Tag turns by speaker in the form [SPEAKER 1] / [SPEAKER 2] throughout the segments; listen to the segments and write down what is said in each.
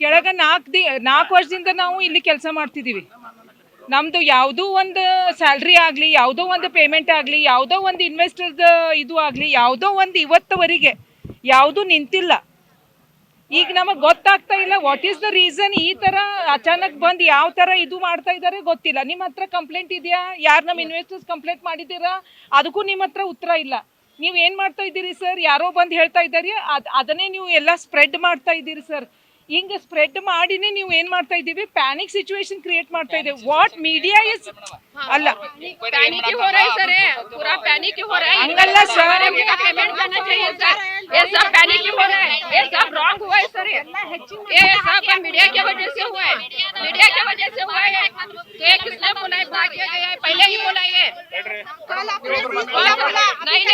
[SPEAKER 1] ಕೆಳಗ 4 ವರ್ಷದಿಂದ ನಾವು ಇಲ್ಲಿ ಕೆಲಸ ಮಾಡ್ತಿದ್ದೀವಿ. ನಮ್ದು ಯಾವುದೋ ಒಂದು ಸ್ಯಾಲ್ರಿ ಆಗಲಿ, ಯಾವುದೋ ಒಂದು ಪೇಮೆಂಟ್ ಆಗಲಿ, ಯಾವುದೋ ಒಂದು ಇನ್ವೆಸ್ಟರ್ದ ಇದು ಆಗಲಿ, ಯಾವುದೋ ಒಂದು ಇವತ್ತವರೆಗೆ ಯಾವುದೂ ನಿಂತಿಲ್ಲ. ಈಗ ನಮಗೆ ಗೊತ್ತಾಗ್ತಾ ಇಲ್ಲ ವಾಟ್ ಈಸ್ ದ ರೀಸನ್ ಈ ಥರ ಅಚಾನಕ್ ಬಂದು ಯಾವ ಥರ ಇದು ಮಾಡ್ತಾ ಇದ್ದಾರೆ ಗೊತ್ತಿಲ್ಲ. ನಿಮ್ಮ ಹತ್ರ ಕಂಪ್ಲೇಂಟ್ ಇದೆಯಾ? ಯಾರು ನಮ್ಮ ಇನ್ವೆಸ್ಟರ್ಸ್ ಕಂಪ್ಲೇಂಟ್ ಮಾಡಿದ್ದೀರಾ? ಅದಕ್ಕೂ ನಿಮ್ಮ ಹತ್ರ ಉತ್ತರ ಇಲ್ಲ. ನೀವು ಏನು ಮಾಡ್ತಾ ಇದ್ದೀರಿ ಸರ್? ಯಾರೋ ಬಂದು ಹೇಳ್ತಾ ಇದ್ದಾರೆ, ಅದನ್ನೇ ನೀವು ಎಲ್ಲ ಸ್ಪ್ರೆಡ್ ಮಾಡ್ತಾ ಇದ್ದೀರಿ ಸರ್. ಹಿಂಗೆ ಸ್ಪ್ರೆಡ್ ಮಾಡಿನೇ ನೀವು ಏನು ಮಾಡ್ತಾ ಇದ್ದೀವಿ? ಪ್ಯಾನಿಕ್ ಸಿಚುವೇಶನ್ ಕ್ರಿಯೇಟ್ ಮಾಡ್ತಾ ಇದ್ದೀವಿ. ವಾಟ್ ಮೀಡಿಯಾ ಇಸ್ ಅಲ್ಲ
[SPEAKER 2] पैनिक हो रहा है सर, पूरा पैनिक हो रहा है।
[SPEAKER 1] हंगल्ला सर,
[SPEAKER 2] पेमेंट करना चाहिए सर। ये सब पैनिक हो रहा है, ये सब रॉन्ग हुआ है सर। ये सब मीडिया की वजह से हुआ है, मीडिया की वजह से हुआ है। तो ये किसने बोला है? बुला किया गया है, पहले ही बोला है। नहीं,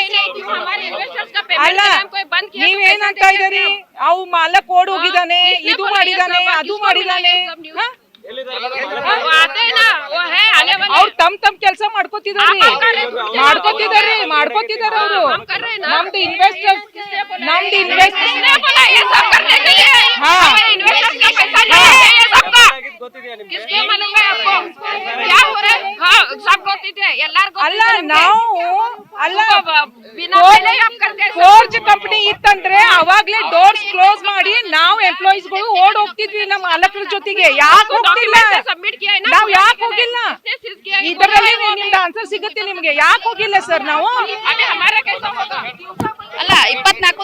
[SPEAKER 2] हमारे इन्वेस्टर्स का
[SPEAKER 1] ಅಲ್ಲ
[SPEAKER 2] पेमेंट कोई बंद किया।
[SPEAKER 1] ನೀವೇನಂತ ಇದ್ದೀರಿ? ಅವು ಮಾಲಕ್ ಓಡ್ ಹೋಗಿದ್ದಾನೆ, ಇದು ಮಾಡಿದಾನೆ, ಅದು ಮಾಡಿದಾನೆ.
[SPEAKER 2] आते हैं ना, वो है आने वाले।
[SPEAKER 1] ಅವ್ರು ತಮ್ ಕೆಲಸ ಮಾಡ್ಕೋತಿದಾರೆ ಅವರು. ನಮ್ದು ಇನ್ವೆಸ್ಟರ್ಸ್
[SPEAKER 2] किसने बोला ये सब करने के लिए? हमारे इन्वेस्टर्स का पैसा नहीं है ये सबका। किसके मालूम है आपको क्या हो रहा है? हाँ, सब ಗೊತ್ತಿದೆ, ಎಲ್ಲರಿಗೂ
[SPEAKER 1] ಅಲ್ಲ ನಾವು
[SPEAKER 2] बिना पहले आप करके
[SPEAKER 1] ಫೋರ್ಜ್ ಕಂಪನಿ ಇತ್ತಂದ್ರೆ ಅವಾಗ್ಲೇ ಡೋರ್ಸ್ ಕ್ಲೋಸ್ ಮಾಡಿ ನಾವು ಎಂಪ್ಲಾಯೀಸ್ಗಳು ಓಡ್ ಹೋಗ್ತಿದ್ವಿ ನಮ್ಮ ಮಾಲಕರ ಜೊತೆಗೆ. ಯಾಕೆ ಹೋಗ್ತಿಲ್ಲ?
[SPEAKER 2] सबमिट किया है ना,
[SPEAKER 1] ನಾವು ಯಾಕೆ ಹೋಗಿಲ್ಲ?
[SPEAKER 2] सीज किया है।
[SPEAKER 1] ಇದರಲ್ಲಿ ನಿಮ್ದು ಆನ್ಸರ್ ಸಿಗುತ್ತೆ ನಿಮ್ಗೆ. ಯಾಕೆ ಹೋಗಿಲ್ಲ ಸರ್ ನಾವು?
[SPEAKER 2] अभी हमारा कैसा होगा?
[SPEAKER 3] ಅಲ್ಲ 24